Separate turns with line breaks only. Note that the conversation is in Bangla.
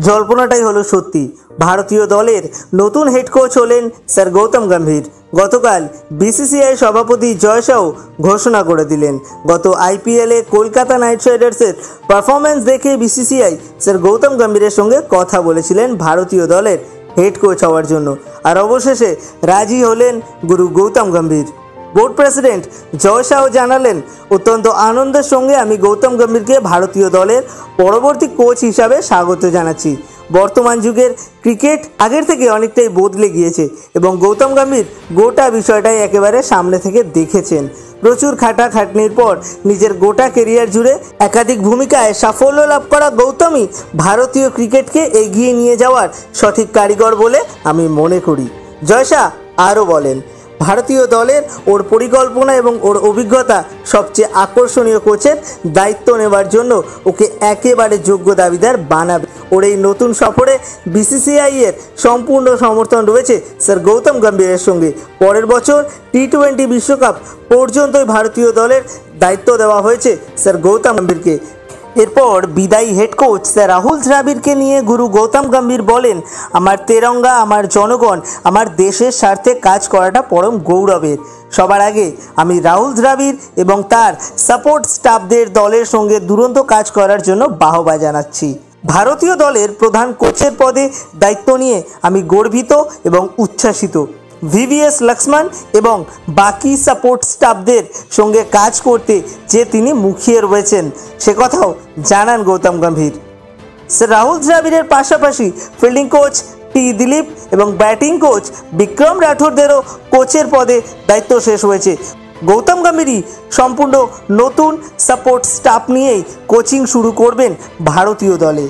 জল্পনাটাই হলো সত্যি। ভারতীয় দলের নতুন হেড কোচ হলেন স্যার গৌতম গম্ভীর। গতকাল বিসিসিআই সভাপতি জয় শাহ ঘোষণা করে দিলেন, গত আইপিএলে কলকাতা নাইট রাইডার্সের পারফরমেন্স দেখে বিসিসিআই স্যার গৌতম গম্ভীরের সঙ্গে কথা বলেছিলেন ভারতীয় দলের হেড কোচ হওয়ার জন্য, আর অবশেষে রাজি হলেন গুরু গৌতম গম্ভীর। বোর্ড প্রেসিডেন্ট জয় শাহ জানালেন, অত্যন্ত আনন্দের সঙ্গে আমি গৌতম গম্ভীরকে ভারতীয় দলের পরবর্তী কোচ হিসাবে স্বাগত জানাচ্ছি। বর্তমান যুগের ক্রিকেট আগের থেকে অনেকটাই বদলে গিয়েছে এবং গৌতম গম্ভীর গোটা বিষয়টাই একেবারে সামনে থেকে দেখেছেন। প্রচুর খাটাখাটনির পর নিজের গোটা কেরিয়ার জুড়ে একাধিক ভূমিকায় সাফল্য লাভ করা গৌতমই ভারতীয় ক্রিকেটকে এগিয়ে নিয়ে যাওয়ার সঠিক কারিগর বলে আমি মনে করি। জয় শাহ আরও বলেন, ভারতীয় দলের ওর পরিকল্পনা এবং ওর অভিজ্ঞতা সবচেয়ে আকর্ষণীয় কোচের দায়িত্ব নেওয়ার জন্য ওকে একেবারে যোগ্য দাবিদার বানাবে। ওর এই নতুন সফরে বিসিসিআই এর সম্পূর্ণ সমর্থন রয়েছে স্যার গৌতম গম্ভীরের সঙ্গে। পরের বছর টি-20 বিশ্বকাপ পর্যন্তই ভারতীয় দলের দায়িত্ব দেওয়া হয়েছে স্যার গৌতম গম্ভীরকে। এরপর বিদায়ী হেড কোচ স্যার রাহুল দ্রাবিড়কে নিয়ে গুরু গৌতম গম্ভীর বলেন, আমার তেরঙ্গা, আমার জনগণ, আমার দেশের স্বার্থে কাজ করাটা পরম গৌরবের। সবার আগে আমি রাহুল দ্রাবিড় এবং তার সাপোর্ট স্টাফদের দলের সঙ্গে দুরন্ত কাজ করার জন্য বাহবা জানাচ্ছি। ভারতীয় দলের প্রধান কোচের পদে দায়িত্ব নিয়ে আমি গর্বিত এবং উচ্ছ্বাসিত। ভিভিএস লক্ষ্মণ এবং বাকি সাপোর্ট স্টাফদের সঙ্গে কাজ করতে যে তিনি মুখিয়ে রয়েছেন সে কথাও জানান গৌতম গম্ভীর। স্যার রাহুল দ্রাবিড়ের পাশাপাশি ফিল্ডিং কোচ টি দিলীপ এবং ব্যাটিং কোচ বিক্রম রাঠোরদেরও কোচের পদে দায়িত্ব শেষ হয়েছে। গৌতম গম্ভীরই সম্পূর্ণ নতুন সাপোর্ট স্টাফ নিয়েই কোচিং শুরু করবেন ভারতীয় দলে।